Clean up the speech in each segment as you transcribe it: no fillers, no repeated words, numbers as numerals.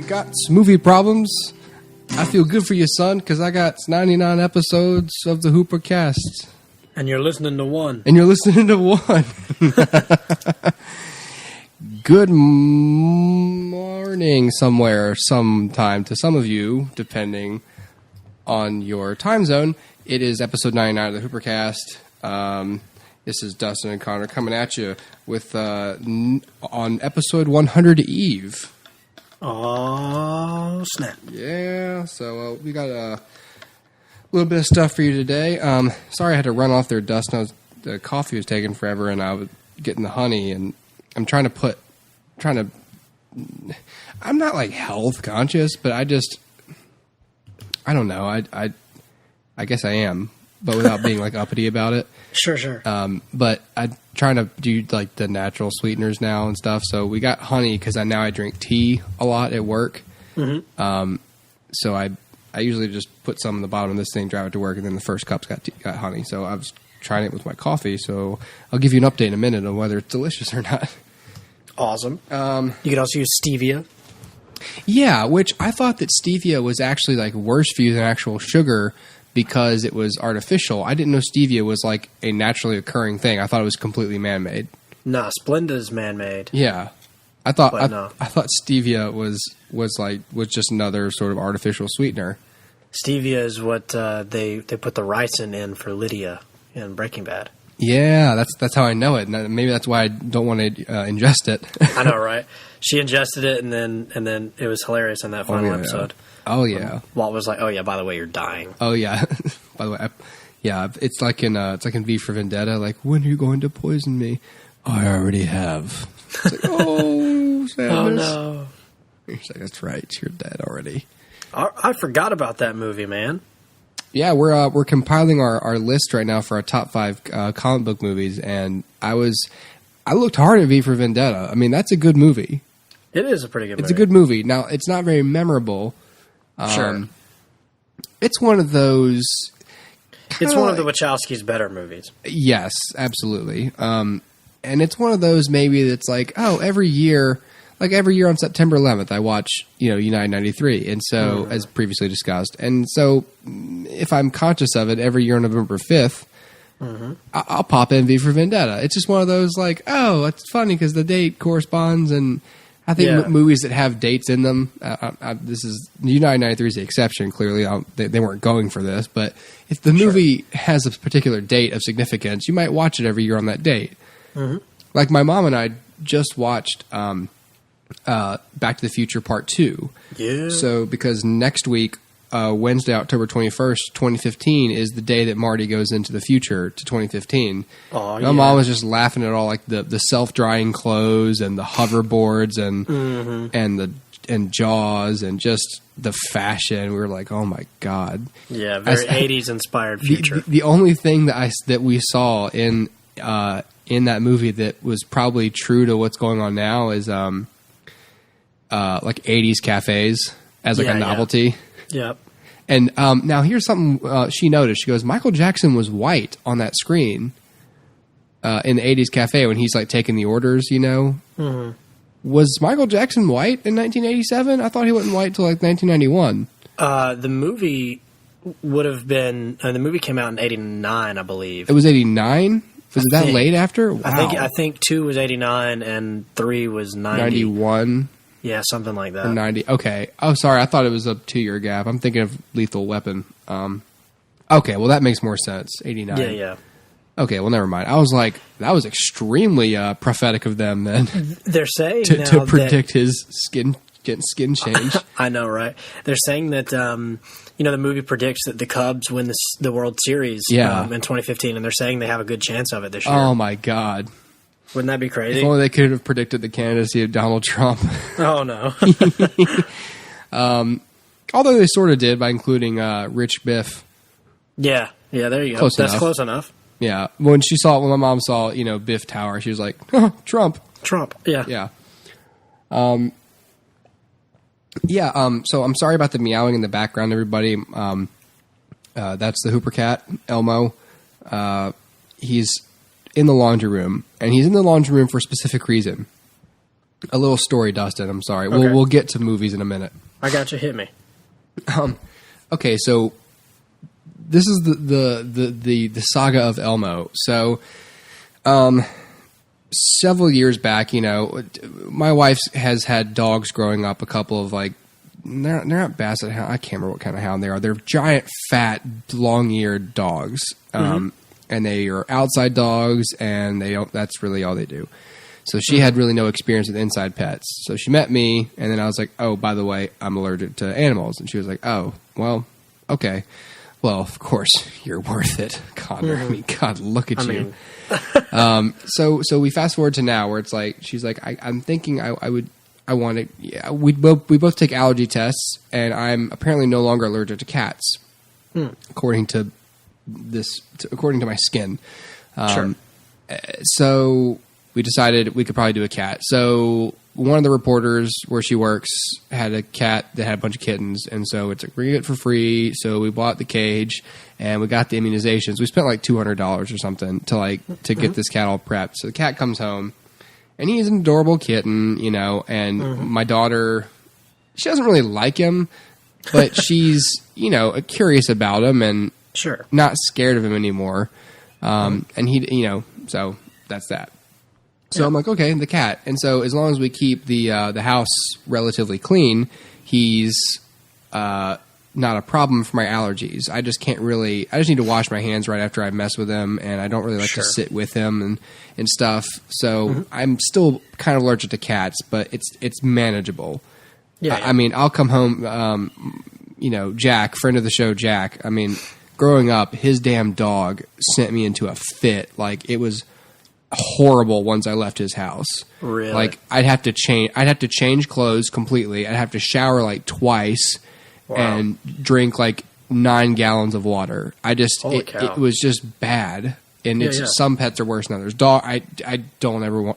got movie problems, I feel good for you, son, because I got 99 episodes of the HooperCast. And you're listening to one. Good morning sometime to some of you, depending on your time zone. It is episode 99 of the HooperCast. This is Dustin and Connor coming at you with on episode 100 Eve. Oh, snap. Yeah, so we got a little bit of stuff for you today. Sorry I had to run off there, Dustin. The coffee was taking forever, and I was getting the honey, and I'm I'm not like health conscious, but I don't know. I guess I am, but without being like uppity about it. Sure. But I'm trying to do like the natural sweeteners now and stuff. So we got honey because now I drink tea a lot at work. Mm-hmm. So I usually just put some in the bottom of this thing, drive it to work, and then the first cup's got honey. So I was trying it with my coffee. So I'll give you an update in a minute on whether it's delicious or not. Awesome. You could also use stevia. Yeah, which I thought that stevia was actually like worse for you than actual sugar because it was artificial. I didn't know stevia was like a naturally occurring thing. I thought it was completely man-made. Nah, Splenda's man-made. Yeah, I thought no. I thought stevia was just another sort of artificial sweetener. Stevia is what they put the ricin in for Lydia in Breaking Bad. Yeah, that's how I know it. And maybe that's why I don't want to ingest it. I know, right? She ingested it, and then it was hilarious in that final episode. Oh yeah. Walt was like, "Oh yeah, by the way, you're dying." Oh yeah. By the way, it's like in V for Vendetta. Like, when are you going to poison me? I already have. It's like, oh, sadness. Oh no. He's like, that's right. You're dead already. I forgot about that movie, man. Yeah, we're compiling our list right now for our top 5 comic book movies, and I looked hard at V for Vendetta. I mean, that's a good movie. It is a pretty good movie. It's a good movie. Now, it's not very memorable. Sure. It's one of those... It's one of the Wachowskis' better movies. Yes, absolutely. And it's one of those maybe that's like, oh, every year on September 11th, I watch, United 93. And so, as previously discussed. And so, if I'm conscious of it, every year on November 5th, I'll pop in V for Vendetta. It's just one of those like, oh, it's funny because the date corresponds. And I think movies that have dates in them, this is United 93 is the exception. Clearly, they weren't going for this. But if the movie has a particular date of significance, you might watch it every year on that date. Mm-hmm. Like my mom and I just watched Back to the Future Part 2. Yeah. So because next week, Wednesday, October 21st, 2015 is the day that Marty goes into the future to 2015. Oh, my mom was just laughing at all like the self-drying clothes and the hoverboards and Jaws and just the fashion. We were like, oh my God. Yeah, very 80s inspired future. The only thing that we saw in that movie that was probably true to what's going on now is like 80s cafes as like a novelty. Yep. And now here's something she noticed. She goes, Michael Jackson was white on that screen in the 80s cafe when he's like taking the orders, Mm-hmm. Was Michael Jackson white in 1987? I thought he wasn't white till like 1991. The movie would have been... the movie came out in 89, I believe. It was 89? Was it that late after? Wow. I think 2 was 89 and 3 was 90. 91? Yeah, something like that. Or 90. Okay. Oh, sorry. I thought it was a 2-year gap. I'm thinking of Lethal Weapon. Okay, well, that makes more sense. 89. Yeah. Okay, well, never mind. I was like, that was extremely prophetic of them then. They're saying to predict his skin change. I know, right? They're saying that the movie predicts that the Cubs win the World Series in 2015, and they're saying they have a good chance of it this year. Oh my God! Wouldn't that be crazy? If only they could have predicted the candidacy of Donald Trump. Oh no! Although they sort of did by including Rich Biff. Yeah. There you go. That's close enough. Yeah, when my mom saw Biff Tower, she was like, oh, Trump. Yeah. So I'm sorry about the meowing in the background, everybody. That's the HooperCat, Elmo. He's in the laundry room, and he's in the laundry room for a specific reason. A little story, Dustin. I'm sorry. Okay. We'll get to movies in a minute. I got you. Hit me. Okay, so this is the saga of Elmo. So, several years back, my wife has had dogs growing up. A couple of they're not basset hound. I can't remember what kind of hound they are. They're giant, fat, long-eared dogs, and they are outside dogs, and they don't. That's really all they do. So she had really no experience with inside pets. So she met me, and then I was like, oh, by the way, I'm allergic to animals. And she was like, oh, well, okay. Well, of course, you're worth it, Connor. I mean, God, look at you. So we fast forward to now where it's like, she's like, I'm thinking I want to, yeah, we both take allergy tests, and I'm apparently no longer allergic to cats, according to my skin. Sure. So we decided we could probably do a cat. So one of the reporters where she works had a cat that had a bunch of kittens, and so it's like, we're going to get it for free. So we bought the cage, and we got the immunizations. We spent like $200 or something to get this cat all prepped. So the cat comes home, and he's an adorable kitten, and my daughter, she doesn't really like him, but she's, curious about him and sure, not scared of him anymore. And he, so that's that. So I'm like, okay, the cat. And so as long as we keep the house relatively clean, he's not a problem for my allergies. I just need to wash my hands right after I mess with him, and I don't really like to sit with him and stuff. So I'm still kind of allergic to cats, but it's manageable. Yeah. I mean, I'll come home, Jack, friend of the show, Jack. I mean, growing up, his damn dog sent me into a fit. Like, it was horrible once I left his house. Really? Like, I'd have to change clothes completely. I'd have to shower twice and drink 9 gallons of water. It was just bad. And some pets are worse than others. Dog, I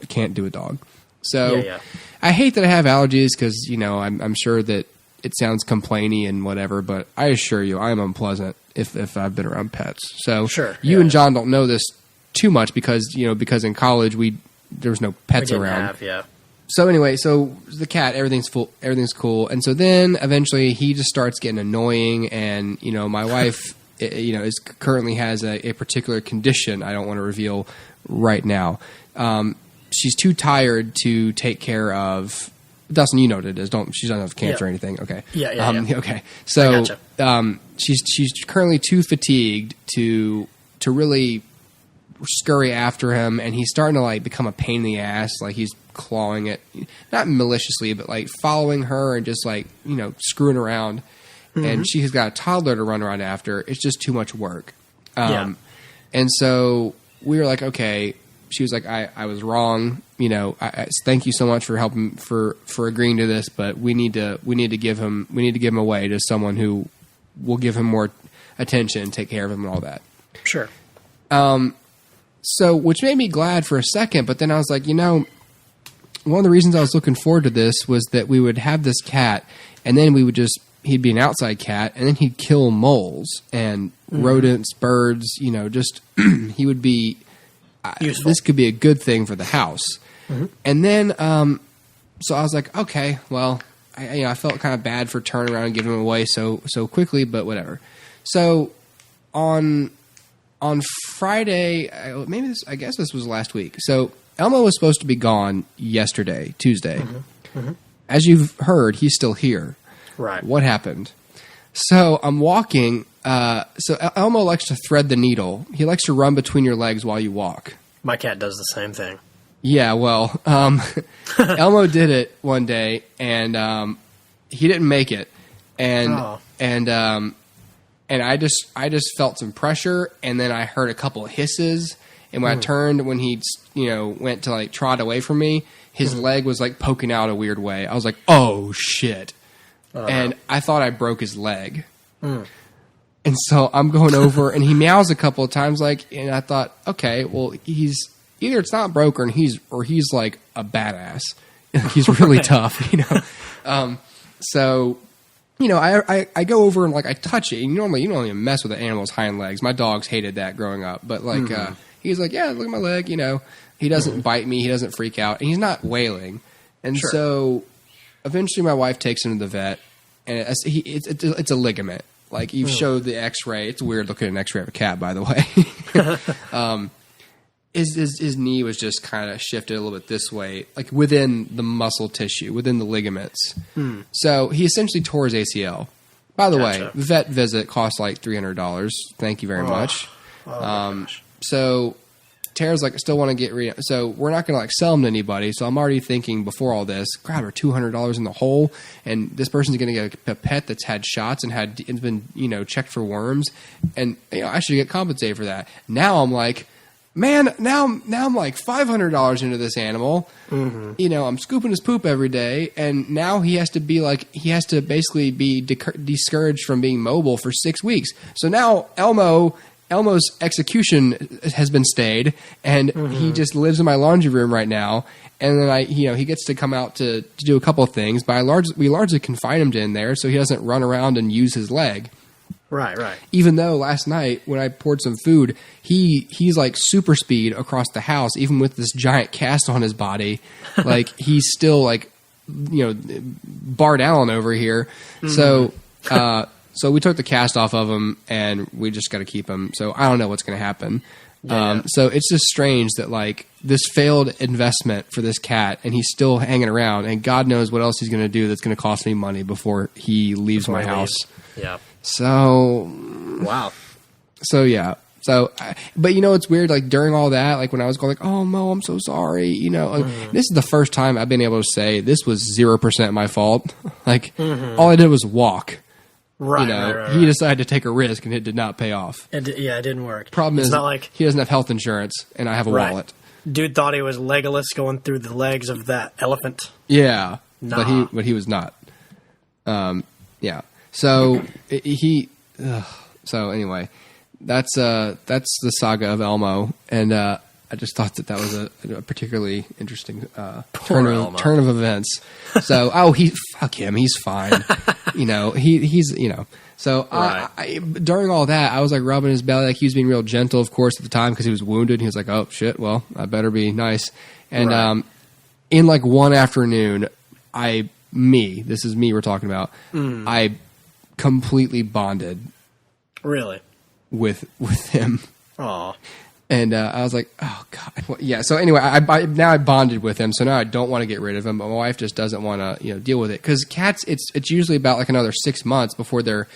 can't do a dog. So I hate that I have allergies because, I'm sure that it sounds complainy and whatever, but I assure you I am unpleasant if I've been around pets. So you and John don't know this too much because in college there was no pets around. So anyway, so the cat, everything's cool, and so then eventually he just starts getting annoying, and my wife, is currently has a particular condition I don't want to reveal right now. She's too tired to take care of. Dustin, you know what it is. She doesn't have cancer or anything. Okay. Yeah. Okay. So gotcha. She's currently too fatigued to really scurry after him, and he's starting to become a pain in the ass. Like, he's clawing it, not maliciously, but following her and just screwing around. And she has got a toddler to run around after. It's just too much work. And so we were like, okay. She was like, I was wrong. Thank you so much for helping for agreeing to this, but we need to give him away to someone who will give him more attention and take care of him and all that. Sure. So, which made me glad for a second, but then I was like, one of the reasons I was looking forward to this was that we would have this cat, and then he'd be an outside cat, and then he'd kill moles and rodents, birds, just, he would be, this could be a good thing for the house. And then, so I was like, okay, well, I felt kind of bad for turning around and giving him away so quickly, but whatever. So on Friday, I guess this was last week. So Elmo was supposed to be gone yesterday, Tuesday. As you've heard, he's still here. Right. What happened? So I'm walking. So Elmo likes to thread the needle. He likes to run between your legs while you walk. My cat does the same thing. Yeah, well, Elmo did it one day, and he didn't make it. And I just felt some pressure, and then I heard a couple of hisses. And when I turned, when he went to trot away from me, his leg was poking out a weird way. I was like, oh shit! And I thought I broke his leg. And so I'm going over, and he meows a couple of times, and I thought, okay, well, he's either it's not broken, or he's like a badass. He's really tough, So. I go over and I touch it. And normally you don't even mess with an animal's hind legs. My dogs hated that growing up, but he's like, yeah, look at my leg. He doesn't bite me. He doesn't freak out, and he's not wailing. And so eventually my wife takes him to the vet, and it's a ligament. Like, you showed the x-ray. It's weird looking at an x-ray of a cat, by the way. His knee was just kind of shifted a little bit this way, like within the muscle tissue, within the ligaments. So he essentially tore his ACL. By the way, the vet visit cost like $300. Thank you very much. So Tara's like, I still want to get rid of. So we're not going to like sell them to anybody. So I'm already thinking before all this, grab her $200 in the hole, and this person's going to get a pet that's had shots and it's been checked for worms, and I should get compensated for that. Now I'm like, man, now I'm like $500 into this animal. I'm scooping his poop every day, and now he has to basically be discouraged from being mobile for 6 weeks. So now Elmo's execution has been stayed, and he just lives in my laundry room right now. And then he gets to come out to do a couple of things, but we largely confine him in there so he doesn't run around and use his leg. Right. Even though last night when I poured some food, he's like super speed across the house, even with this giant cast on his body. Like, he's still like, Bart Allen over here. So we took the cast off of him, and we just got to keep him. So I don't know what's going to happen. So it's just strange that like this failed investment for this cat, and he's still hanging around, and God knows what else he's going to do that's going to cost me money before he leaves my house. Yeah. So wow. So yeah. So, but it's weird. Like, during all that, like when I was going like, "Oh Mo, I'm so sorry," this is the first time I've been able to say this was 0% my fault. Like, all I did was walk. Right. He decided to take a risk, and it did not pay off. It didn't work. Problem is, not like he doesn't have health insurance, and I have a wallet. Dude thought he was Legolas going through the legs of that elephant. Yeah, but he was not. Yeah. So So anyway, that's the saga of Elmo, and I just thought that was a particularly interesting turn of events. So fuck him, he's fine. He's So during all that, I was like rubbing his belly, like he was being real gentle, of course, at the time because he was wounded. He was like, "Oh shit, well, I better be nice." And in like one afternoon, this is me we're talking about. I completely bonded. Really? With him. Aw. And I was like, oh God. Well, yeah. So anyway, I bonded with him. So now I don't want to get rid of him. But my wife just doesn't want to deal with it, because cats, it's usually about like another 6 months before they're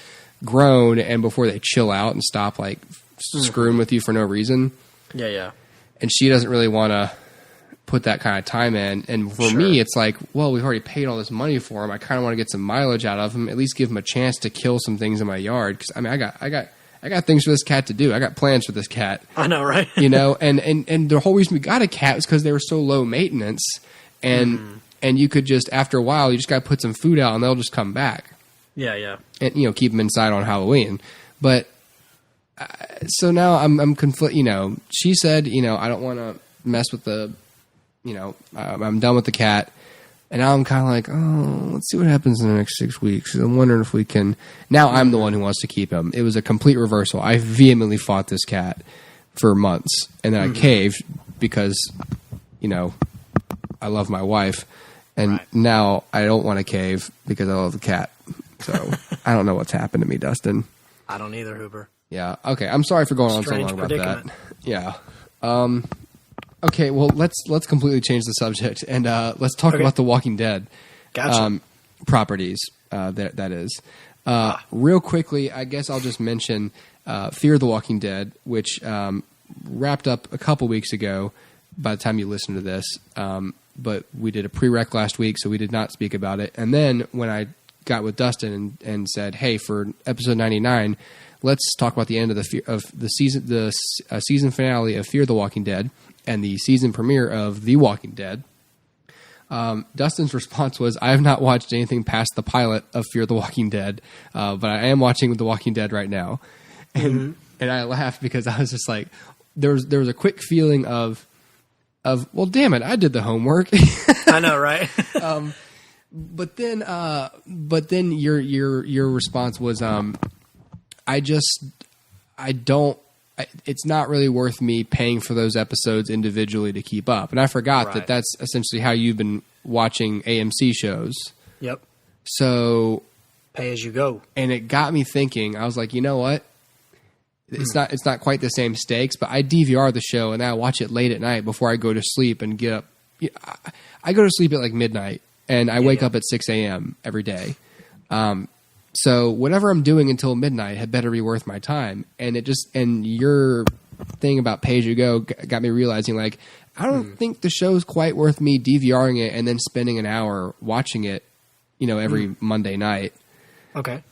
grown and before they chill out and stop like screwing with you for no reason. Yeah. And she doesn't really want to put that kind of time in. And for me, it's like, well, we've already paid all this money for him. I kind of want to get some mileage out of him. At least give him a chance to kill some things in my yard. Because I mean, I got things for this cat to do. I got plans for this cat. I know, right? And the whole reason we got a cat was because they were so low maintenance, and you could just, after a while, you just got to put some food out and they'll just come back. Yeah. And keep them inside on Halloween. But so now I'm conflicted. She said, I don't want to mess with the, I'm done with the cat. And now I'm kind of like, oh, let's see what happens in the next 6 weeks. I'm wondering if we can. Now I'm the one who wants to keep him. It was a complete reversal. I vehemently fought this cat for months, and then I caved because, I love my wife, and now I don't want to cave because I love the cat. So I don't know what's happened to me, Dustin. I don't either, Hooper. Yeah. Okay. I'm sorry for going on so long about that. Yeah. Okay, well, let's completely change the subject, and let's talk about The Walking Dead. Gotcha. Properties, that is. Real quickly, I guess I'll just mention Fear the Walking Dead, which wrapped up a couple weeks ago by the time you listen to this. But we did a prereq last week, so we did not speak about it. And then when I got with Dustin and said, hey, for episode 99, let's talk about the end of the season, the season finale of Fear the Walking Dead, and the season premiere of The Walking Dead. Dustin's response was, I have not watched anything past the pilot of Fear the Walking Dead, but I am watching The Walking Dead right now. And I laughed because I was just like, there was a quick feeling of well, damn it, I did the homework. I know, right? But then your response was, it's not really worth me paying for those episodes individually to keep up. And I forgot that that's essentially how you've been watching AMC shows. Yep. So pay as you go. And it got me thinking. I was like, you know what? It's not quite the same stakes, but I DVR the show and I watch it late at night before I go to sleep and get up. I go to sleep at like midnight and I wake up at 6 a.m. every day. So whatever I'm doing until midnight had better be worth my time. And your thing about pay as you go got me realizing, like, I don't think the show's quite worth me DVRing it and then spending an hour watching it, every Monday night. Okay.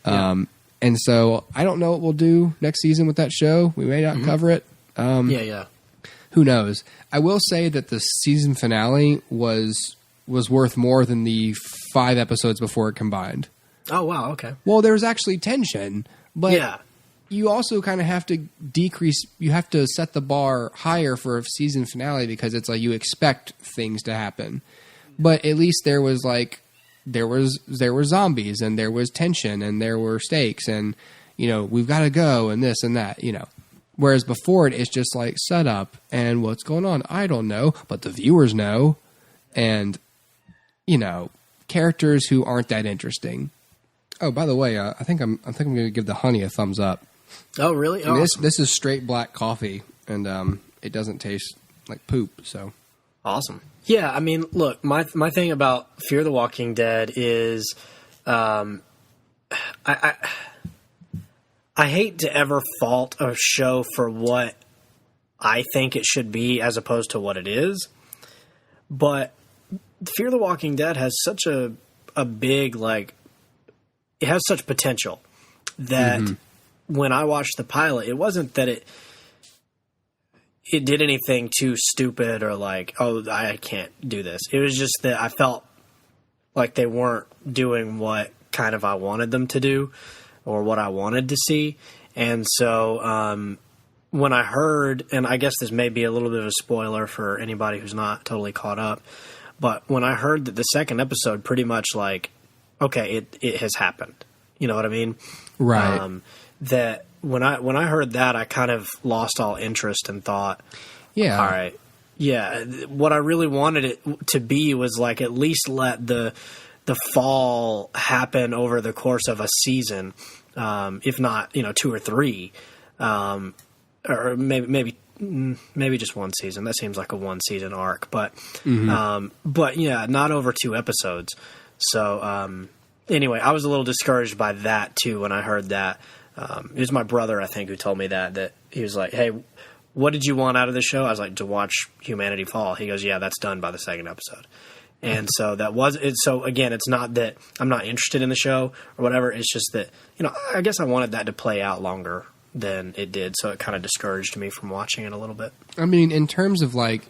And so I don't know what we'll do next season with that show. We may not cover it. Who knows? I will say that the season finale was worth more than the 5 episodes before it combined. Oh, wow. Okay. Well, there was actually tension, but you also kind of have to decrease. You have to set the bar higher for a season finale because it's like you expect things to happen. But at least there was like there were zombies and there was tension and there were stakes and we've got to go and this and that. Whereas before it's just like set up and what's going on. I don't know, but the viewers know, and characters who aren't that interesting. Oh, by the way, I think I'm going to give the honey a thumbs up. Oh, really? This is straight black coffee, and it doesn't taste like poop. So awesome. Yeah, I mean, look, my thing about Fear the Walking Dead is, I hate to ever fault a show for what I think it should be as opposed to what it is, but Fear the Walking Dead has such a big, like, it has such potential that when I watched the pilot, it wasn't that it did anything too stupid or like, oh, I can't do this. It was just that I felt like they weren't doing what kind of I wanted them to do or what I wanted to see. And so when I heard, and I guess this may be a little bit of a spoiler for anybody who's not totally caught up, but when I heard that the second episode pretty much like, okay, it has happened. You know what I mean? Right. That when I heard that, I kind of lost all interest and thought, all right, what I really wanted it to be was like at least let the fall happen over the course of a season, if not 2 or 3, or maybe just one season. That seems like a 1 season arc, but not over 2 episodes. So anyway, I was a little discouraged by that too when I heard that. It was my brother, I think, who told me that he was like, hey, what did you want out of the show? I was like, to watch humanity fall. He goes, yeah, that's done by the second episode. And so that was it. So again, it's not that I'm not interested in the show or whatever. It's just that, I guess I wanted that to play out longer than it did. So it kind of discouraged me from watching it a little bit. I mean, in terms of like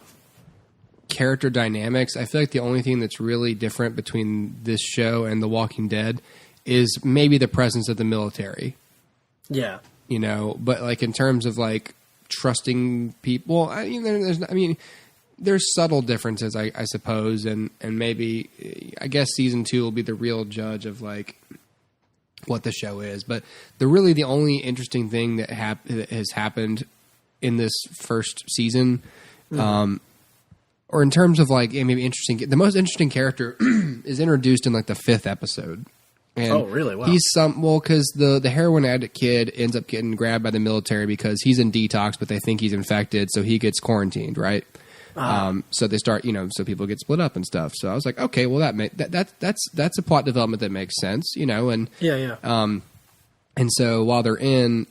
character dynamics, I feel like the only thing that's really different between this show and The Walking Dead is maybe the presence of the military. Yeah. But like in terms of like trusting people, there's subtle differences, I suppose. And maybe, I guess season 2 will be the real judge of like what the show is. But the only interesting thing that has happened in this first season, or in terms of like maybe interesting, the most interesting character is introduced in like the 5th episode. And oh, really? Wow. He's because the heroin addict kid ends up getting grabbed by the military because he's in detox, but they think he's infected, so he gets quarantined, right? So they start, so people get split up and stuff. So I was like, okay, well that's a plot development that makes sense, and and so while they're in,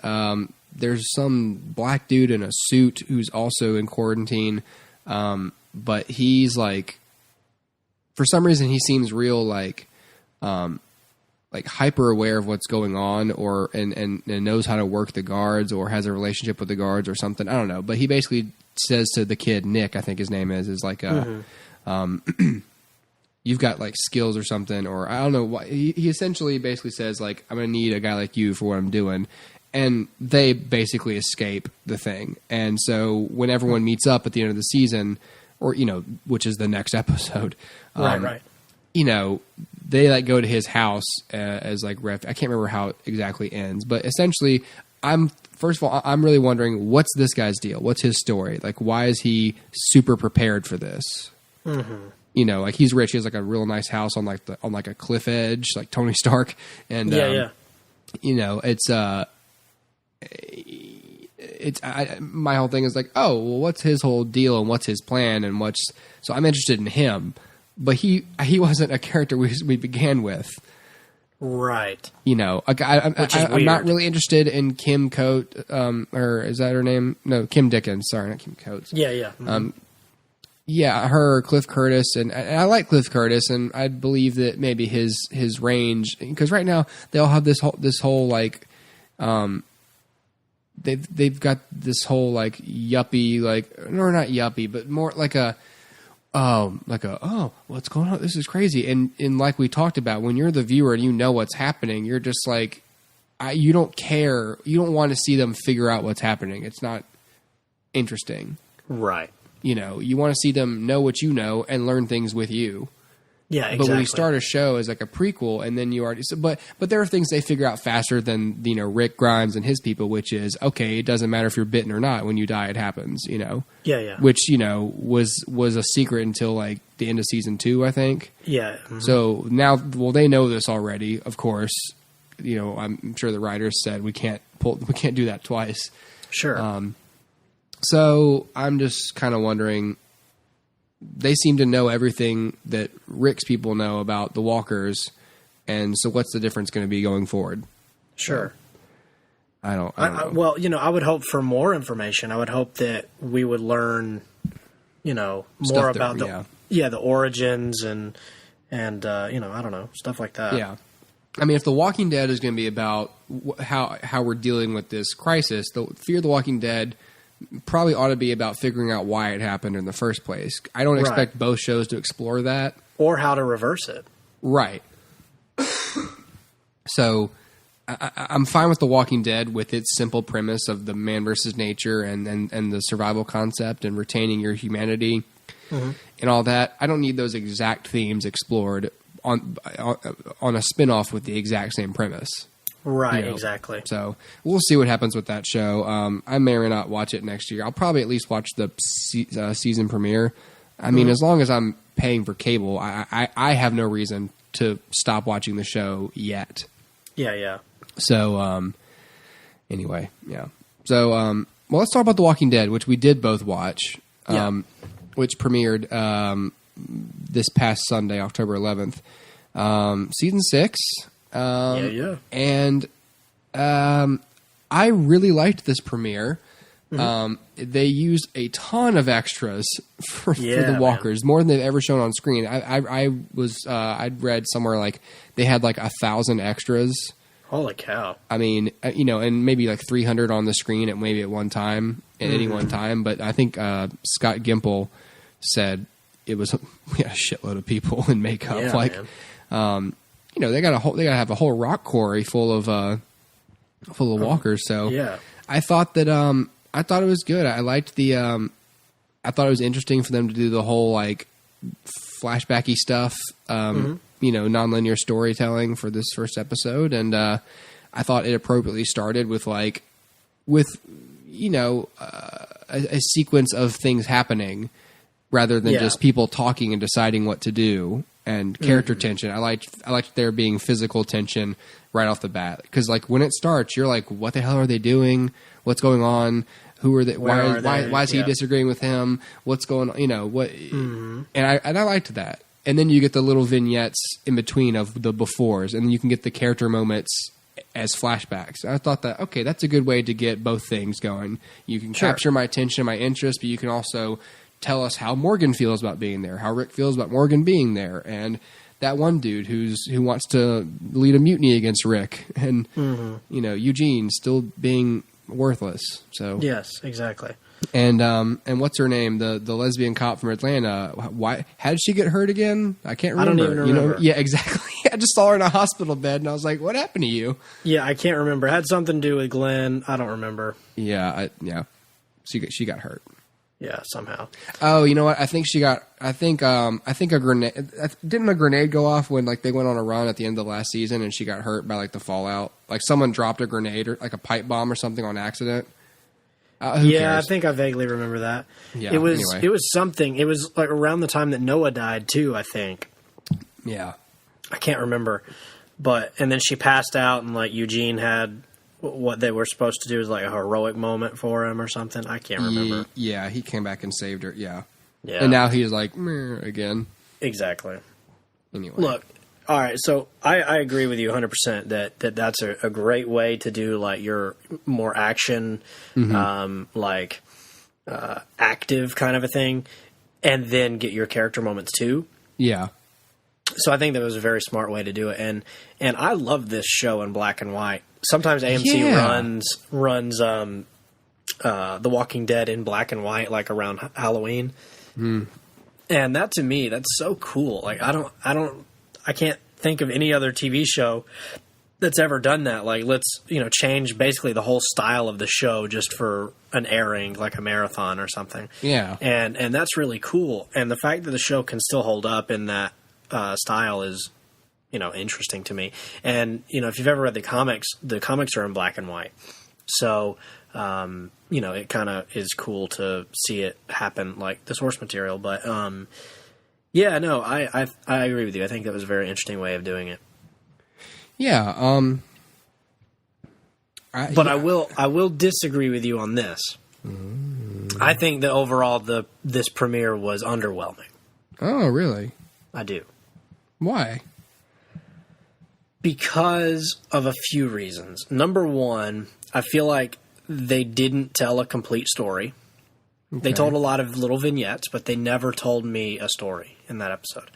there's some black dude in a suit who's also in quarantine, but he's like, for some reason he seems real like hyper aware of what's going on, or and knows how to work the guards, or has a relationship with the guards or something. I don't know, but he basically says to the kid, Nick, I think his name is like you've got like skills or something, or I don't know what. He essentially basically says like, I'm gonna need a guy like you for what I'm doing, and they basically escape the thing. And so when everyone meets up at the end of the season, or which is the next episode, right. They like go to his house as like ref. I can't remember how it exactly ends, but essentially, first of all, I'm really wondering, what's this guy's deal? What's his story? Like, why is he super prepared for this? like he's rich. He has like a real nice house on like a cliff edge, like Tony Stark. And my whole thing is like, oh, well, what's his whole deal and what's his plan and so I'm interested in him, but he wasn't a character we began with. Right. I'm not really interested in Kim Coates, or is that her name? No, Kim Dickens. Sorry, not Kim Coates. Yeah, yeah. Mm-hmm. Her, Cliff Curtis, and I like Cliff Curtis, and I believe that maybe his range, because right now they all have this whole like, they've got this whole like yuppie, like, or not yuppie, but more like what's going on? This is crazy. And like we talked about, when you're the viewer and you know what's happening, you're just like, you don't care. You don't want to see them figure out what's happening. It's not interesting. Right. You want to see them know what you know and learn things with you. Yeah, exactly. But when you start a show as like a prequel, and then you already, but there are things they figure out faster than Rick Grimes and his people, which is, okay, it doesn't matter if you're bitten or not. When you die, it happens. Yeah, yeah. Which was a secret until like the end of season 2, I think. Yeah. Mm-hmm. So now, they know this already. Of course, I'm sure the writers said we can't do that twice. Sure. So I'm just kind of wondering. They seem to know everything that Rick's people know about the Walkers, and so what's the difference going to be going forward? Sure. I don't know. Well, I would hope for more information. I would hope that we would learn, more about the origins and I don't know, stuff like that. Yeah. I mean, if The Walking Dead is going to be about how we're dealing with this crisis, the Fear the Walking Dead probably ought to be about figuring out why it happened in the first place. I don't expect both shows to explore that. Or how to reverse it. Right. So I'm fine with The Walking Dead with its simple premise of the man versus nature and the survival concept and retaining your humanity and all that. I don't need those exact themes explored on a spinoff with the exact same premise. Right, exactly. So we'll see what happens with that show. I may or may not watch it next year. I'll probably at least watch the season premiere. I mean, as long as I'm paying for cable, I have no reason to stop watching the show yet. Yeah, yeah. So, anyway, yeah. So, well, let's talk about The Walking Dead, which we did both watch, which premiered this past Sunday, October 11th. Season 6. And I really liked this premiere. They used a ton of extras for the Walkers, more than they've ever shown on screen. I'd read somewhere like they had like 1,000 extras. Holy cow! I mean, and maybe like 300 on the screen at maybe at one time, at any one time. But I think Scott Gimple said we had a shitload of people in makeup. They gotta have a whole rock quarry full of walkers. So I thought that I thought it was good. I liked I thought it was interesting for them to do the whole like flashbacky stuff, nonlinear storytelling for this first episode, and I thought it appropriately started with a sequence of things happening rather than just people talking and deciding what to do. And character tension. I liked there being physical tension right off the bat, because like when it starts, you're like, what the hell are they doing? What's going on? Who are they? Why is he disagreeing with him? What's going on? What? And I liked that. And then you get the little vignettes in between of the befores, and you can get the character moments as flashbacks. I thought that, okay, that's a good way to get both things going. You can capture my attention, my interest, but you can also tell us how Morgan feels about being there, how Rick feels about Morgan being there, and that one dude who wants to lead a mutiny against Rick, and Eugene still being worthless. So yes, exactly. And what's her name? The lesbian cop from Atlanta. Why? How did she get hurt again? I can't remember. I don't even remember. Yeah, exactly. I just saw her in a hospital bed, and I was like, "What happened to you?" Yeah, I can't remember. It had something to do with Glenn. I don't remember. Yeah. She got hurt. Yeah, somehow. Oh, you know what? I think a grenade. Didn't a grenade go off when like they went on a run at the end of the last season, and she got hurt by like the fallout? Like someone dropped a grenade or like a pipe bomb or something on accident. Who cares? I think I vaguely remember that. Yeah, it was anyway. It was something. It was like around the time that Noah died too, I think. Yeah. I can't remember. And then she passed out, and like Eugene had what they were supposed to do was like a heroic moment for him or something. I can't remember. Yeah, he came back and saved her. Yeah. Yeah. And now he's like, meh, again. Exactly. Anyway. Look, all right, so I agree with you 100% that's a great way to do like your more action, active kind of a thing, and then get your character moments too. Yeah. So I think that was a very smart way to do it, and I love this show in black and white. Sometimes AMC runs The Walking Dead in black and white, like around Halloween, and that to me that's so cool. Like I can't think of any other TV show that's ever done that. Like let's change basically the whole style of the show just for an airing, like a marathon or something. Yeah, and that's really cool. And the fact that the show can still hold up in that style is, interesting to me. And, if you've ever read the comics are in black and white. So, it kind of is cool to see it happen like the source material. But, I agree with you. I think that was a very interesting way of doing it. Yeah. I will disagree with you on this. I think that overall this premiere was underwhelming. Oh, really? I do. Why? Because of a few reasons. Number one, I feel like they didn't tell a complete story. Okay. They told a lot of little vignettes, but they never told me a story in that episode.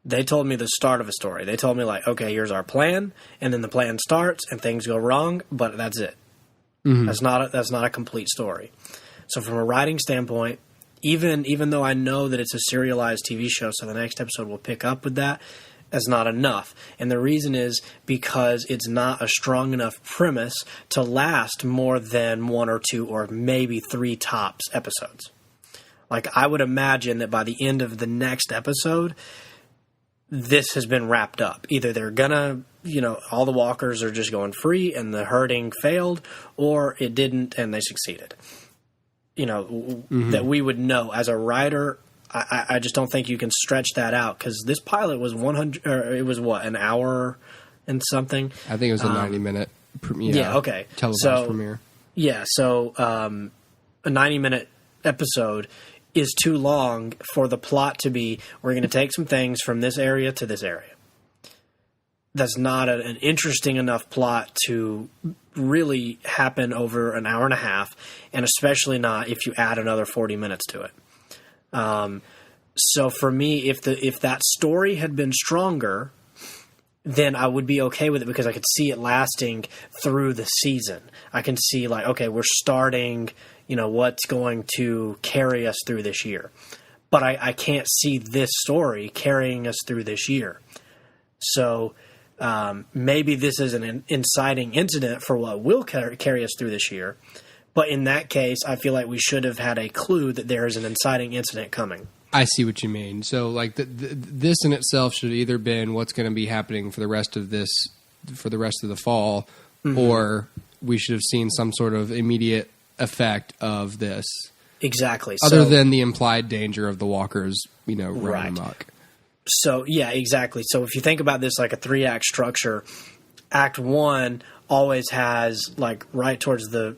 They told me the start of a story. They told me like, okay, here's our plan, and then the plan starts and things go wrong, but that's it. Mm-hmm. That's not a complete story. So from a writing standpoint, even though I know that it's a serialized TV show, so the next episode will pick up with that, that's not enough. And the reason is because it's not a strong enough premise to last more than 1 or 2 or maybe 3 tops episodes. Like, I would imagine that by the end of the next episode, this has been wrapped up. Either they're gonna, all the walkers are just going free and the herding failed, or it didn't and they succeeded. That we would know as a writer. I just don't think you can stretch that out because this pilot was 100. Or it was what, an hour and something. I think it was a 90-minute premiere. Yeah. Okay. Televised premiere. Yeah. So a 90-minute episode is too long for the plot to be. We're going to take some things from this area to this area. That's not an interesting enough plot to really happen over an hour and a half, and especially not if you add another 40 minutes to it. So for me, if that story had been stronger, then I would be okay with it because I could see it lasting through the season. I can see like, okay, we're starting, what's going to carry us through this year. But I can't see this story carrying us through this year. So maybe this is an inciting incident for what will carry us through this year. But in that case, I feel like we should have had a clue that there is an inciting incident coming. I see what you mean. So, like, this in itself should have either been what's going to be happening for the rest of the fall, or we should have seen some sort of immediate effect of this. Exactly. Other than the implied danger of the walkers, running amok. So, yeah, exactly. So if you think about this like a 3-act structure, Act 1 always has, like, right towards the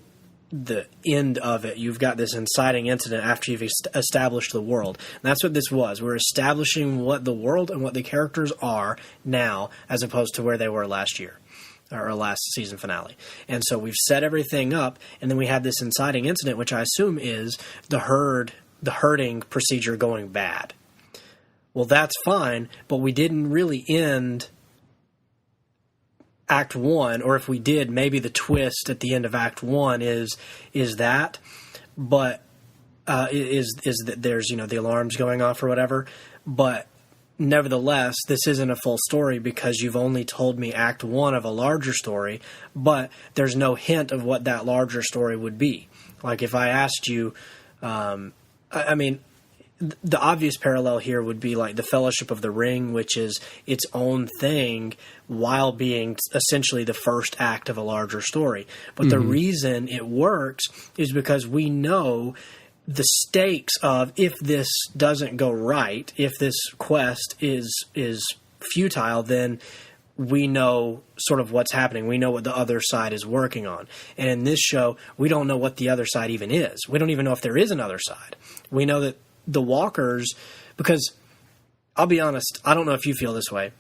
end of it, you've got this inciting incident after you've established the world. And that's what this was. We're establishing what the world and what the characters are now as opposed to where they were last year or last season finale. And so we've set everything up, and then we have this inciting incident, which I assume is the herding procedure going bad. Well, that's fine, but we didn't really end Act 1, or if we did, maybe the twist at the end of Act 1 is that, but is that there's the alarms going off or whatever. But nevertheless, this isn't a full story because you've only told me Act 1 of a larger story, but there's no hint of what that larger story would be. Like if I asked you, the obvious parallel here would be like the Fellowship of the Ring, which is its own thing while being essentially the first act of a larger story. But the reason it works is because we know the stakes of, if this doesn't go right, if this quest is futile, then we know sort of what's happening. We know what the other side is working on. And in this show, we don't know what the other side even is. We don't even know if there is another side. We know that the Walkers, because I'll be honest, I don't know if you feel this way,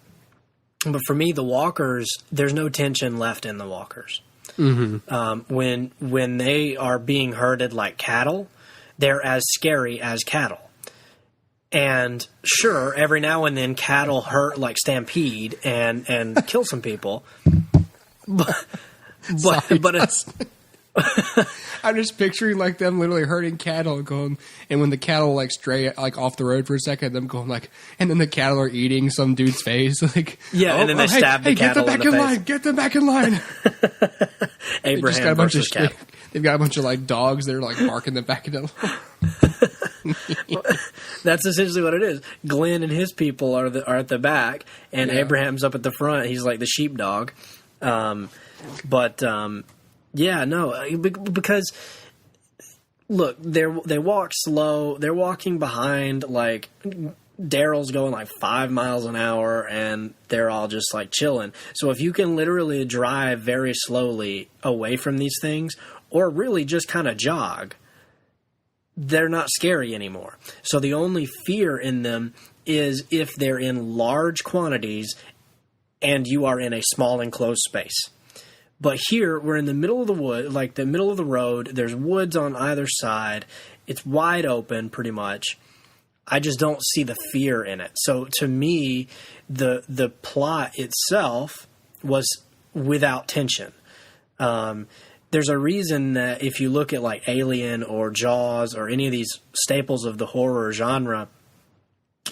but for me, the Walkers, there's no tension left in the Walkers. When they are being herded like cattle, they're as scary as cattle. And sure, every now and then cattle hurt, like stampede and kill some people. But it's I'm just picturing like them literally herding cattle going, and when the cattle like stray like off the road for a second, them going like, and then the cattle are eating some dude's face, like and then they stab the cattle get them back in line, get them back in line. Abraham versus Cap. They've got a bunch of like dogs that are like barking them back into the line. That's essentially what it is. Glenn and his people are at the back, and Abraham's up at the front. He's like the sheepdog. Because look, they walk slow. They're walking behind, like Daryl's going like 5 miles an hour, and they're all just like chilling. So if you can literally drive very slowly away from these things, or really just kind of jog, they're not scary anymore. So the only fear in them is if they're in large quantities and you are in a small enclosed space. But here, we're in the middle of the wood, like the middle of the road. There's woods on either side. It's wide open, pretty much. I just don't see the fear in it. So to me, the plot itself was without tension. There's a reason that if you look at like Alien or Jaws or any of these staples of the horror genre,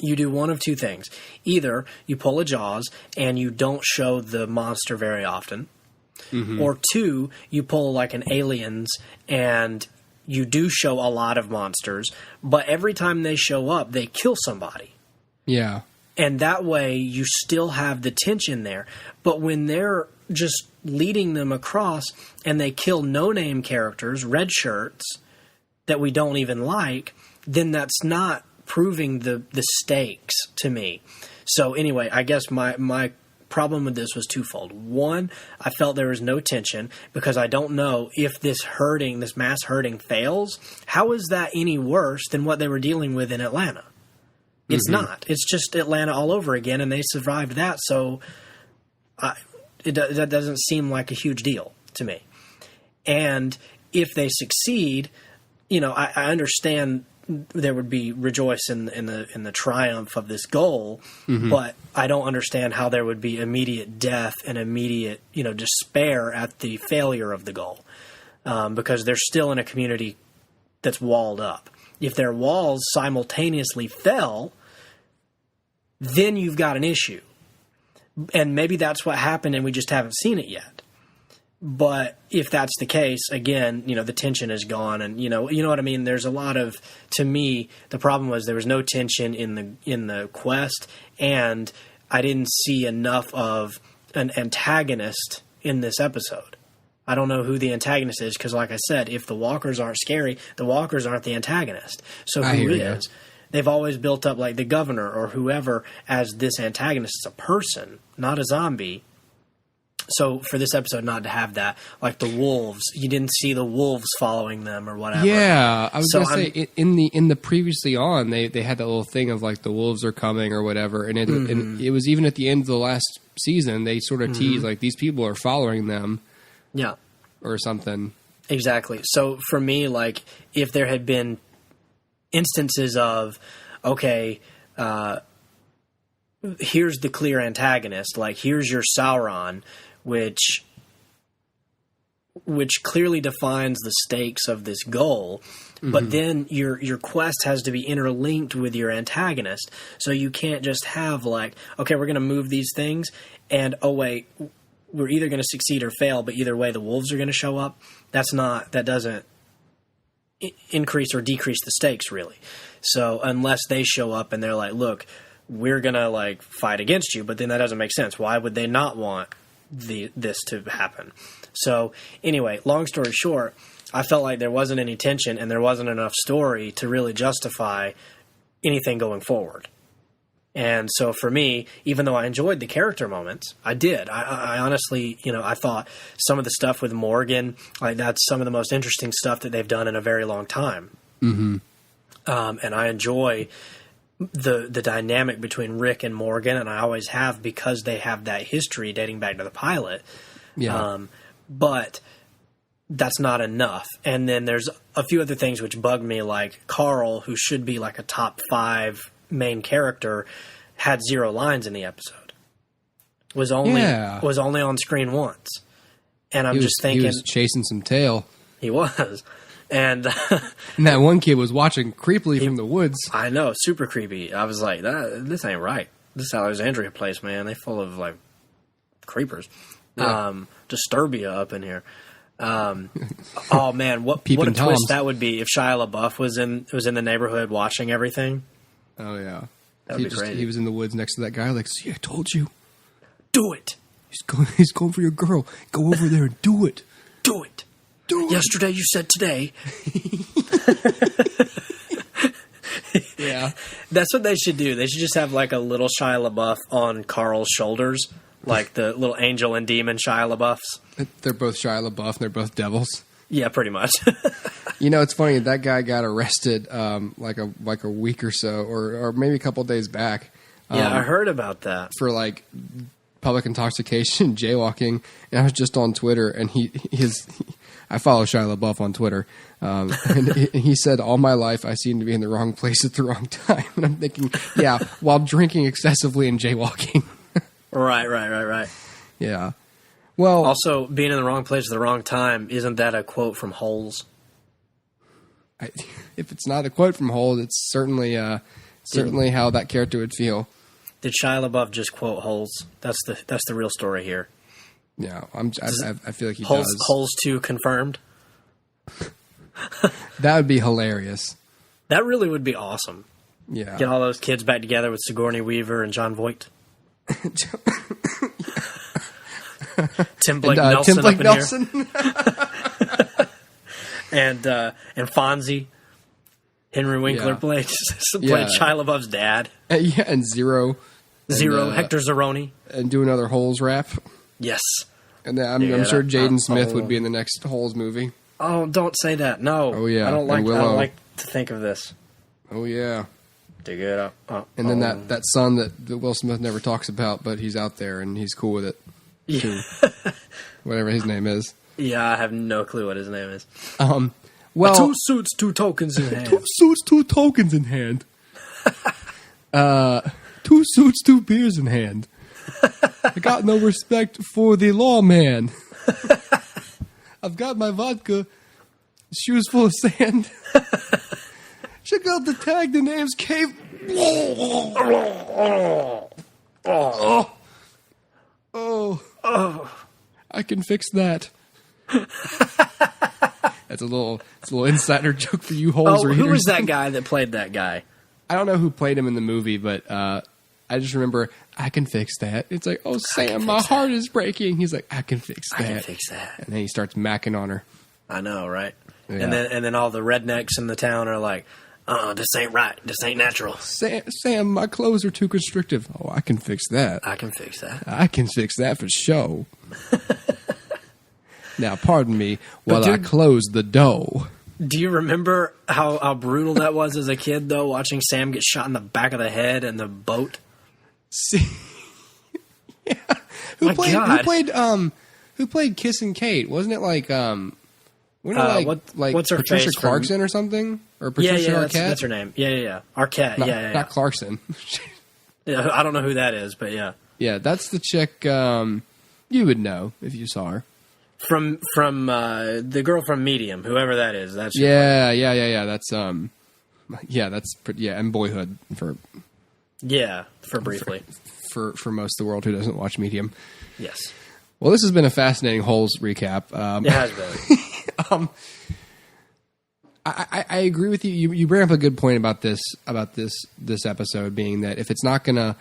you do one of two things. Either you pull a Jaws and you don't show the monster very often, or two, you pull like an Aliens and you do show a lot of monsters, but every time they show up, they kill somebody. Yeah. And that way you still have the tension there. But when they're just leading them across and they kill no-name characters, red shirts, that we don't even like, then that's not proving the stakes to me. So anyway, I guess my problem with this was twofold. One, I felt there was no tension because I don't know if this mass herding fails. How is that any worse than what they were dealing with in Atlanta? It's not. It's just Atlanta all over again, and they survived that. So that doesn't seem like a huge deal to me. And if they succeed, I understand there would be rejoice in the triumph of this goal, but I don't understand how there would be immediate death and immediate despair at the failure of the goal, because they're still in a community that's walled up. If their walls simultaneously fell, then you've got an issue, and maybe that's what happened, and we just haven't seen it yet. But if that's the case, again, the tension is gone, and you know what I mean. There's a lot of, to me, the problem was there was no tension in the quest, and I didn't see enough of an antagonist in this episode. I don't know who the antagonist is because, like I said, if the walkers aren't scary, the walkers aren't the antagonist. So who is? They've always built up like the governor or whoever as this antagonist. It's a person, not a zombie. So for this episode not to have that, like the wolves, you didn't see the wolves following them or whatever. Yeah, I was going to say in the previously on they had that little thing of like the wolves are coming or whatever, and it was even at the end of the last season they sort of teased like these people are following them. Yeah. Or something. Exactly. So for me, like if there had been instances of, okay, here's the clear antagonist, like here's your Sauron, which clearly defines the stakes of this goal, but then your quest has to be interlinked with your antagonist. So you can't just have like, okay, we're going to move these things, and oh wait, we're either going to succeed or fail, but either way the wolves are going to show up. That doesn't increase or decrease the stakes, really. So unless they show up and they're like, look, we're going to like fight against you, but then that doesn't make sense. Why would they not want this to happen? So anyway, long story short, I felt like there wasn't any tension and there wasn't enough story to really justify anything going forward. And so for me, even though I enjoyed the character moments, I did. I honestly, I thought some of the stuff with Morgan, like that's some of the most interesting stuff that they've done in a very long time. Mm-hmm. And I enjoy the dynamic between Rick and Morgan, and I always have because they have that history dating back to the pilot. Yeah. But that's not enough. And then there's a few other things which bug me, like Carl, who should be like a top 5 main character, had 0 lines in the episode. Was only on screen once. And I'm just thinking, he was chasing some tail. He was. And and that one kid was watching creepily from the woods. I know, super creepy. I was like, this ain't right. This Alexandria place, man, they full of like creepers. Yeah. Disturbia up in here. Oh man, what a Toms. twist that would be if Shia LaBeouf was in the neighborhood watching everything. Oh yeah, that'd be great. He was in the woods next to that guy. Like, see, I told you, do it. He's going for your girl. Go over there and do it. Do it. Do it. Yesterday you said today. Yeah, that's what they should do. They should just have like a little Shia LaBeouf on Carl's shoulders, like the little angel and demon Shia LaBeoufs. They're both Shia LaBeouf and they're both devils. Yeah, pretty much. It's funny, that guy got arrested like a week or so, or maybe a couple days back. Yeah, I heard about that. For like public intoxication, jaywalking. And I was just on Twitter, and I follow Shia LaBeouf on Twitter, and he said, all my life I seem to be in the wrong place at the wrong time. And I'm thinking, yeah, while drinking excessively and jaywalking. Right. Yeah. Well, also, being in the wrong place at the wrong time, isn't that a quote from Holes? If it's not a quote from Holes, it's certainly how that character would feel. Did Shia LaBeouf just quote Holes? That's the real story here. Yeah, I feel like he Holes, does. Holes 2 confirmed? That would be hilarious. That really would be awesome. Yeah. Get all those kids back together with Sigourney Weaver and John Voight. Tim Blake Nelson Tim Blake up in Nelson. Here. and Fonzie. Henry Winkler played Shia LaBeouf's dad. And Zero. Hector Zeroni. And do another Holes rap. Yes. And then I'm sure Jaden Smith would be in the next Holes movie. Oh, don't say that. No. Oh, yeah. I don't like to think of this. Oh, yeah. Dig it up. And then that son that Will Smith never talks about, but he's out there and he's cool with it. Yeah. Whatever his name is. Yeah, I have no clue what his name is. Well, 2 suits, 2 tokens in hand. 2 suits, 2 tokens in hand. 2 suits, 2 beers in hand. I got no respect for the lawman. I've got my vodka, shoes full of sand. Check out the tag, the name's Cave. Oh. I can fix that. It's a little insider joke for you Holes readers. Who was that guy that played that guy? I don't know who played him in the movie, but I just remember, I can fix that. It's like, oh, Sam, my heart is breaking. He's like, I can fix that. I can fix that. And then he starts macking on her. I know, right? Yeah. And then all the rednecks in the town are like, this ain't right. This ain't natural. Sam, my clothes are too constrictive. Oh, I can fix that. I can fix that. I can fix that for show. Now, pardon me while I close the dough. Do you remember how brutal that was as a kid, though, watching Sam get shot in the back of the head in the boat? See, yeah. Who played Kiss and Kate? Wasn't it like what's her Patricia face Clarkson or something? Or Patricia Arquette? That's her name. Yeah. Arquette. Not Clarkson. Yeah, I don't know who that is, but yeah. Yeah, that's the chick. You would know if you saw her. From the girl from Medium, whoever that is. That's yeah. That's and Boyhood for briefly for most of the world who doesn't watch Medium. Yes. Well, this has been a fascinating Holes recap. It has been. I agree with you. You bring up a good point about this episode being that if it's not gonna,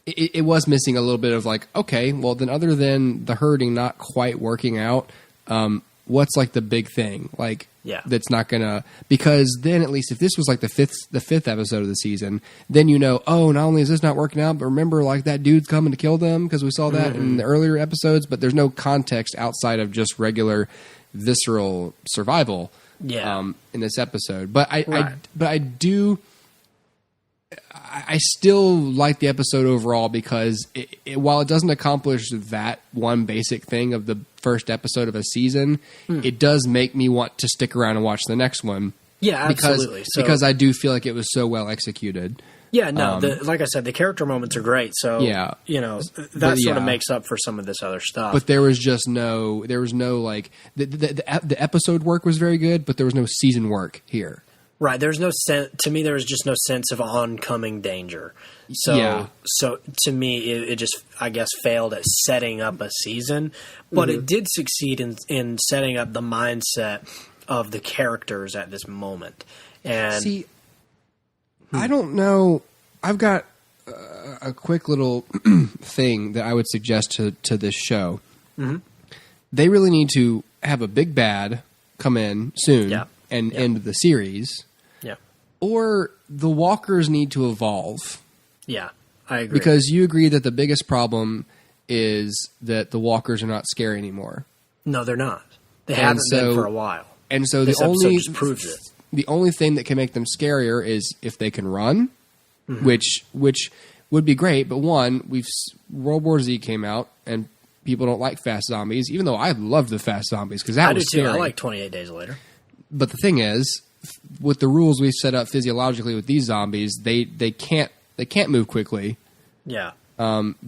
it was missing a little bit of like, okay, well then other than the herding not quite working out, what's like the big thing like that's not gonna, because then at least if this was like the fifth episode of the season, then oh, not only is this not working out, but remember like that dude's coming to kill them because we saw that in the earlier episodes, but there's no context outside of just regular visceral survival. In this episode, but I still like the episode overall because while it doesn't accomplish that one basic thing of the first episode of a season, it does make me want to stick around and watch the next one. Yeah, absolutely. Because I do feel like it was so well execued. Yeah, no, like I said, the character moments are great. So, that sort of makes up for some of this other stuff. But there was no like, the episode work was very good, but there was no season work here. Right. There's no sense, to me, there was just no sense of oncoming danger. So to me, it just, I guess, failed at setting up a season, but it did succeed in setting up the mindset of the characters at this moment. And see, I don't know. I've got a quick little thing that I would suggest to this show. Mm-hmm. They really need to have a big bad come in soon and end the series. Yeah. Or the walkers need to evolve. Yeah, I agree. Because you agree that the biggest problem is that the walkers are not scary anymore. No, they're not. They haven't been for a while. And so this episode just proves it. The only thing that can make them scarier is if they can run, which would be great. But World War Z came out, and people don't like fast zombies, even though I loved the fast zombies because that was scary. I like 28 Days Later. But the thing is, with the rules we've set up physiologically with these zombies, they can't move quickly. Yeah.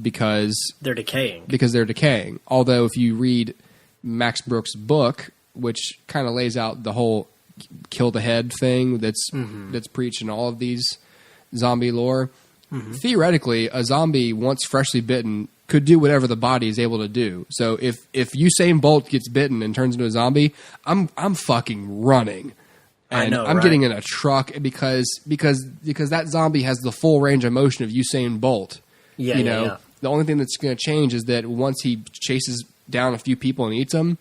Because they're decaying. Although if you read Max Brooks' book, which kind of lays out the whole kill the head thing that's preached in all of these zombie lore. Theoretically, a zombie once freshly bitten could do whatever the body is able to do. So if Usain Bolt gets bitten and turns into a zombie, I'm fucking running. And I know, I'm getting in a truck because that zombie has the full range of motion of Usain Bolt. The only thing that's going to change is that once he chases down a few people and eats them,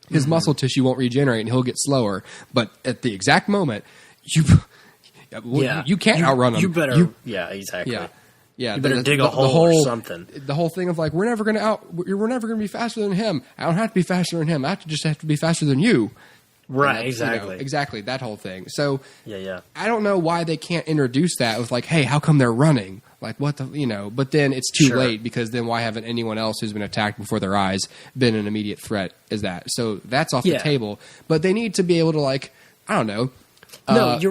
his muscle tissue won't regenerate and he'll get slower. But at the exact moment, you can't outrun him. You better, exactly. Yeah, you better dig a hole or something. The whole thing of like, we're never going to be faster than him. I don't have to be faster than him. I have to be faster than you. Right, exactly. Exactly, that whole thing. So yeah. I don't know why they can't introduce that with like, hey, how come they're running? Like, what the, but then it's too late because then why haven't anyone else who's been attacked before their eyes been an immediate threat as that? So that's off the table. But they need to be able to like, I don't know.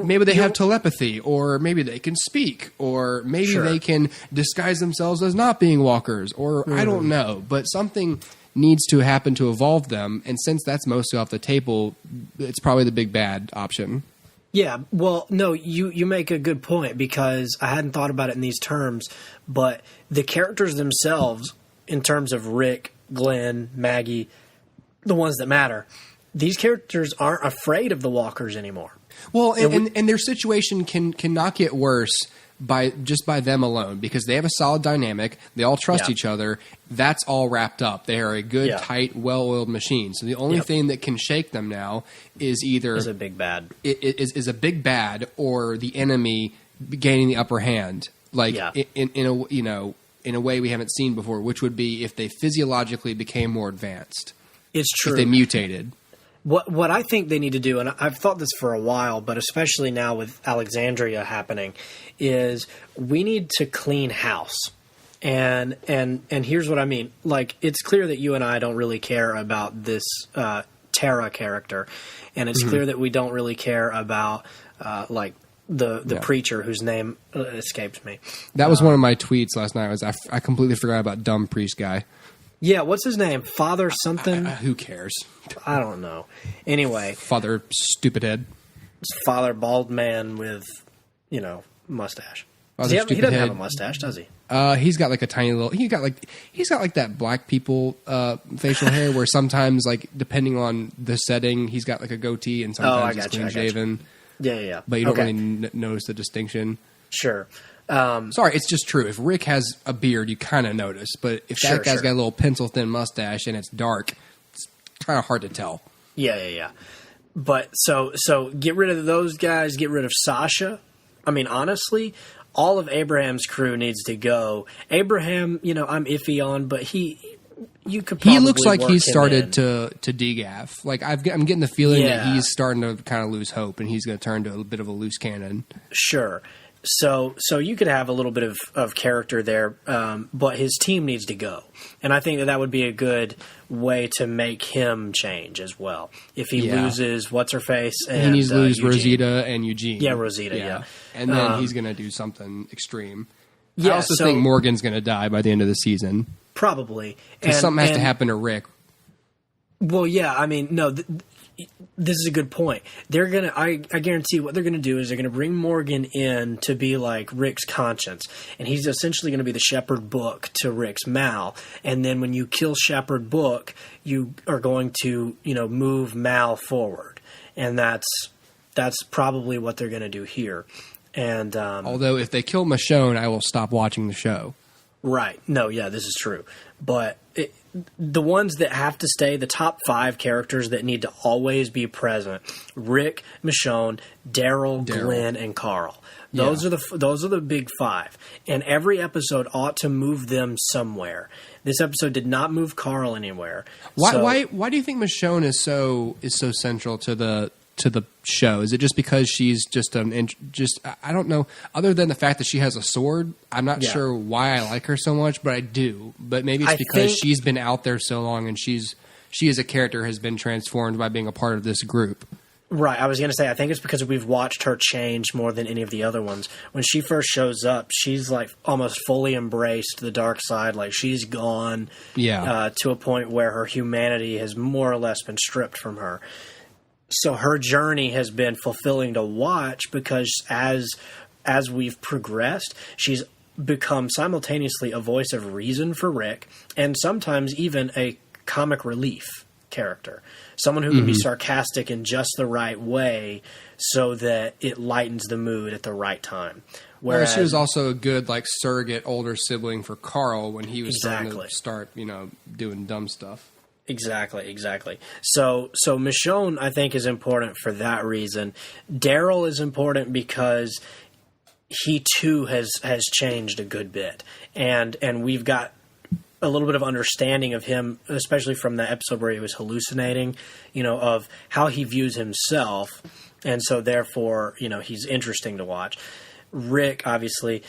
Maybe they have telepathy, or maybe they can speak, or maybe they can disguise themselves as not being walkers, or I don't know. But something needs to happen to evolve them, and since that's mostly off the table, it's probably the big bad option. Yeah, well, no, you make a good point because I hadn't thought about it in these terms, but the characters themselves, in terms of Rick, Glenn, Maggie, the ones that matter, these characters aren't afraid of the walkers anymore. Well, and their situation cannot get worse by them alone because they have a solid dynamic. They all trust each other. That's all wrapped up. They are a good, tight, well-oiled machine. So the only thing that can shake them now is either is a big bad. Is a big bad or the enemy gaining the upper hand. Like in a way we haven't seen before, which would be if they physiologically became more advanced. It's true. If they mutated. What I think they need to do, and I've thought this for a while, but especially now with Alexandria happening, is we need to clean house. And here's what I mean. Like, it's clear that you and I don't really care about this Tara character, and it's clear that we don't really care about the preacher whose name escapes me. That was one of my tweets last night. I completely forgot about dumb priest guy. Yeah, what's his name? Father something? Who cares? I don't know. Anyway. Father Stupid Head. Father Bald Man with, mustache. He doesn't have a mustache, does he? He's got like a tiny little. He's got like that black people facial hair where sometimes, like, depending on the setting, he's got like a goatee and sometimes it's clean shaven. Yeah. But you don't really notice the distinction. Sure. Sorry, it's just true. If Rick has a beard, you kind of notice. But if that guy's got a little pencil thin mustache and it's dark, it's kind of hard to tell. Yeah. But so get rid of those guys. Get rid of Sasha. I mean, honestly, all of Abraham's crew needs to go. Abraham, I'm iffy on, but you could probably he looks like work he's started in. to degaff. Like I'm getting the feeling that he's starting to kind of lose hope, and he's going to turn to a bit of a loose cannon. Sure. So you could have a little bit of character there, but his team needs to go. And I think that would be a good way to make him change as well. If he loses what's-her-face and he needs to lose Eugene. Rosita and Eugene. Yeah, Rosita, yeah. And then he's going to do something extreme. Yeah, I also think Morgan's going to die by the end of the season. Probably. Because something has to happen to Rick. Well, yeah, I mean, no, this is a good point. They're going to, I guarantee what they're going to do is they're going to bring Morgan in to be like Rick's conscience. And he's essentially going to be the Shepherd Book to Rick's Mal. And then when you kill Shepherd Book, you are going to, move Mal forward. And that's probably what they're going to do here. And although if they kill Michonne, I will stop watching the show. Right. No, yeah, this is true. But the ones that have to stay, the top 5 characters that need to always be present: Rick, Michonne, Daryl, Glenn, and Carl. Those are the big 5. And every episode ought to move them somewhere. This episode did not move Carl anywhere. Why do you think Michonne is so central to the show? Is it just because she's just I don't know, other than the fact that she has a sword? I'm not sure why I like her so much, but I do. But maybe it's because she's been out there so long, and she as a character has been transformed by being a part of this group. Right. I was going to say, I think it's because we've watched her change more than any of the other ones. When she first shows up, she's like almost fully embraced the dark side. Like she's gone to a point where her humanity has more or less been stripped from her. So her journey has been fulfilling to watch, because as we've progressed, she's become simultaneously a voice of reason for Rick, and sometimes even a comic relief character. Someone who can be sarcastic in just the right way so that it lightens the mood at the right time. Whereas she was also a good surrogate older sibling for Carl when he was starting to start doing dumb stuff. Exactly. So Michonne, I think, is important for that reason. Daryl is important because he too has changed a good bit, and we've got a little bit of understanding of him, especially from the episode where he was hallucinating, of how he views himself, and so therefore, he's interesting to watch. Rick, obviously,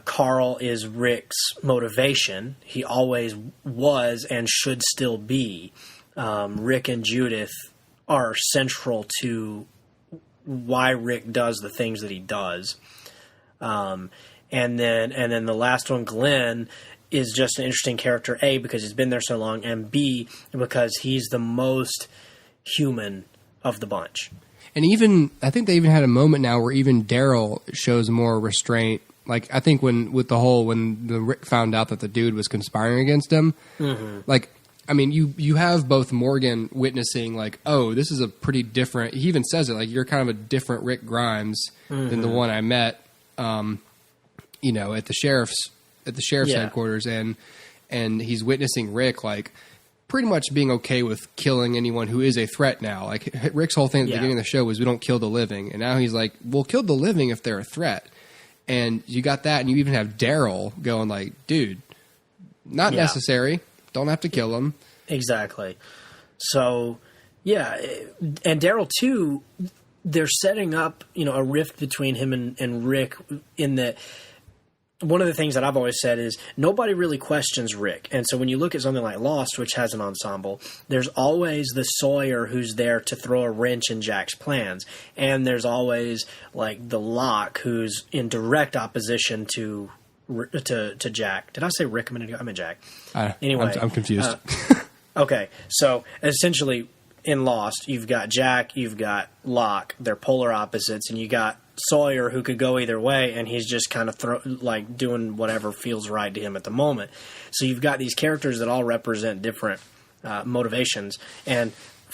Carl is Rick's motivation. He always was and should still be. Rick and Judith are central to why Rick does the things that he does. And then the last one, Glenn, is just an interesting character, A, because he's been there so long, and B, because he's the most human of the bunch. And I think they even had a moment now where even Daryl shows more restraint. Like, I think when the Rick found out that the dude was conspiring against him, you have both Morgan witnessing, this is a pretty different, he even says it, you're kind of a different Rick Grimes than the one I met, at the sheriff's headquarters. And he's witnessing Rick, pretty much being okay with killing anyone who is a threat now. Rick's whole thing at the beginning of the show was we don't kill the living. And now he's like, we'll kill the living if they're a threat. And you got that, and you even have Daryl going dude, not necessary. Don't have to kill them. Exactly. So, and Daryl, too, they're setting up, a rift between him and Rick in that. One of the things that I've always said is nobody really questions Rick. And so when you look at something like Lost, which has an ensemble, there's always the Sawyer who's there to throw a wrench in Jack's plans. And there's always the Locke who's in direct opposition to Jack. Did I say Rick a minute ago? I meant Jack. Anyway. I'm confused. Okay. So essentially in Lost, you've got Jack, you've got Locke. They're polar opposites. And you got Sawyer who could go either way, and he's just kind of doing whatever feels right to him at the moment. So you've got these characters that all represent different motivations, and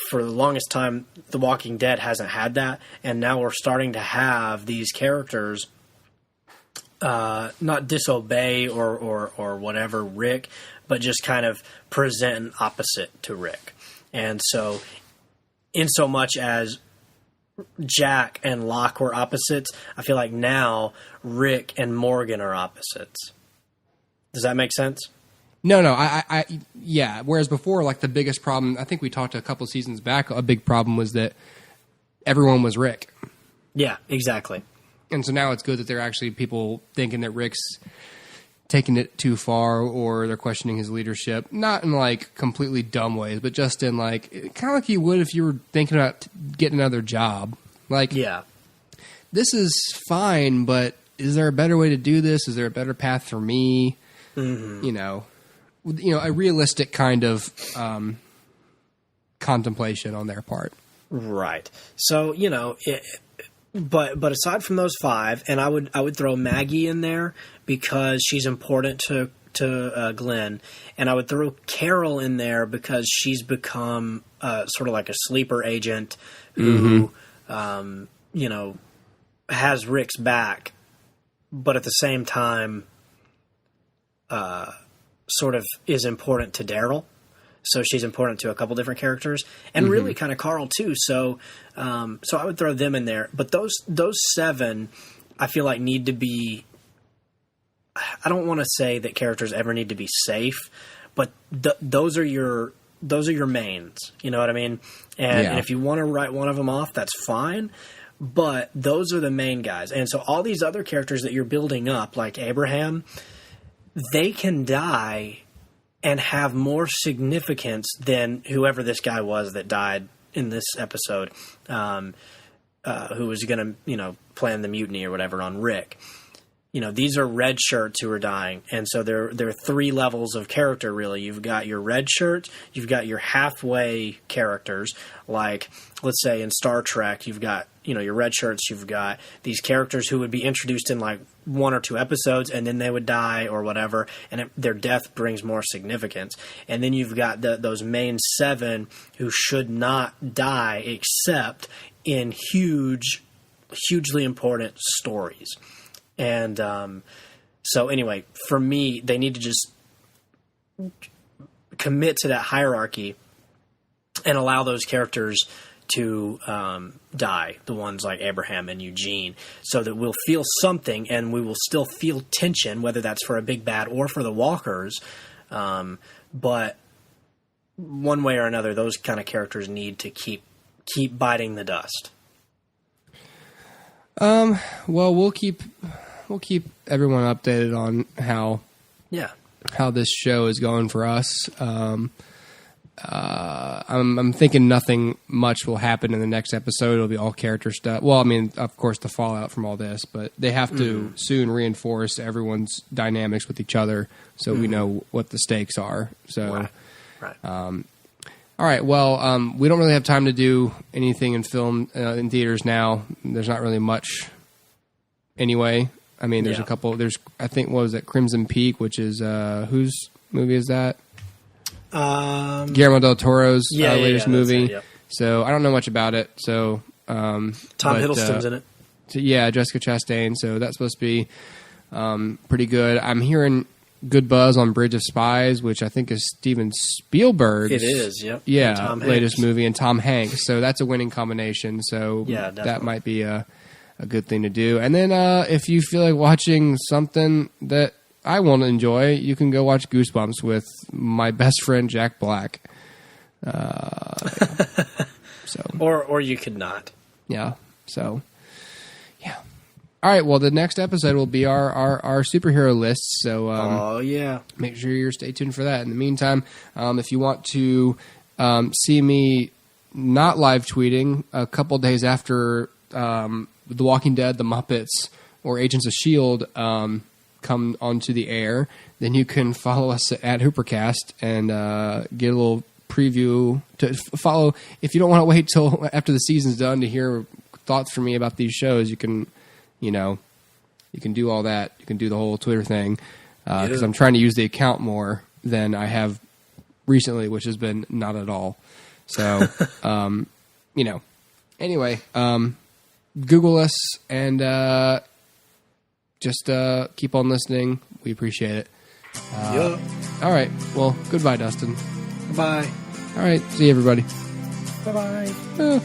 for the longest time, The Walking Dead hasn't had that, and now we're starting to have these characters not disobey or whatever Rick, but just kind of present an opposite to Rick. And so, in so much as Jack and Locke were opposites, I feel like now Rick and Morgan are opposites. Does that make sense? No, yeah. Whereas before, like the biggest problem, I think we talked a couple seasons back, a big problem was that everyone was Rick. Yeah, exactly. And so now it's good that there are actually people thinking that Rick's taking it too far, or they're questioning his leadership. Not in like completely dumb ways, but just in like kind of like you would if you were thinking about getting another job. Like, yeah, this is fine, but is there a better way to do this? Is there a better path for me? Mm-hmm. You know, a realistic kind of contemplation on their part. Right. So, but aside from those 5, and I would throw Maggie in there because she's important to Glenn, and I would throw Carol in there because she's become sort of like a sleeper agent who, has Rick's back, but at the same time, sort of is important to Daryl. So she's important to a couple different characters, and really kind of Carl too. So I would throw them in there. But those 7, I feel like need to be. I don't want to say that characters ever need to be safe, but those are your mains. You know what I mean? And if you want to write one of them off, that's fine. But those are the main guys, and so all these other characters that you're building up, like Abraham, they can die and have more significance than whoever this guy was that died in this episode, who was going to, plan the mutiny or whatever on Rick. These are red shirts who are dying. And so there are 3 levels of character, really. You've got your red shirts, you've got your halfway characters, like, let's say in Star Trek, you've got, your red shirts, you've got these characters who would be introduced in like 1 or 2 episodes, and then they would die or whatever, and their death brings more significance. And then you've got those main 7 who should not die except in hugely important stories. And so anyway, for me, they need to just commit to that hierarchy and allow those characters to die, the ones like Abraham and Eugene, so that we'll feel something and we will still feel tension, whether that's for a big bad or for the walkers. But one way or another, those kind of characters need to keep biting the dust. Well, we'll keep everyone updated on how this show is going for us. I'm thinking nothing much will happen in the next episode. It'll be all character stuff. Well, I mean, of course, the fallout from all this, but they have to soon reinforce everyone's dynamics with each other so we know what the stakes are. So, right. All right. Well, we don't really have time to do anything in film in theaters now. There's not really much anyway. I mean, there's a couple. I think, what was it? Crimson Peak, which is whose movie is that? Guillermo del Toro's latest movie. Yep. So I don't know much about it. So Tom Hiddleston's in it. So, Jessica Chastain. So that's supposed to be pretty good. I'm hearing good buzz on Bridge of Spies, which I think is Steven Spielberg's. It is. Yep. Yeah, latest movie, and Tom Hanks. So that's a winning combination. So that might be a good thing to do. And then if you feel like watching something that I won't enjoy, you can go watch Goosebumps with my best friend Jack Black. So, or you could not. Yeah. So, yeah. All right. Well, the next episode will be our superhero list. So, make sure you're stay tuned for that. In the meantime, if you want to see me not live tweeting a couple days after The Walking Dead, The Muppets, or Agents of S.H.I.E.L.D. Come onto the air, then you can follow us at HooperCast and get a little preview to follow. If you don't want to wait till after the season's done to hear thoughts from me about these shows, you can you know, you can do all that. You can do the whole Twitter thing because I'm trying to use the account more than I have recently, which has been not at all. So, you know, anyway, Google us and just keep on listening. We appreciate it. All right. Well, goodbye, Dustin. Goodbye. All right. See you, everybody. Bye-bye.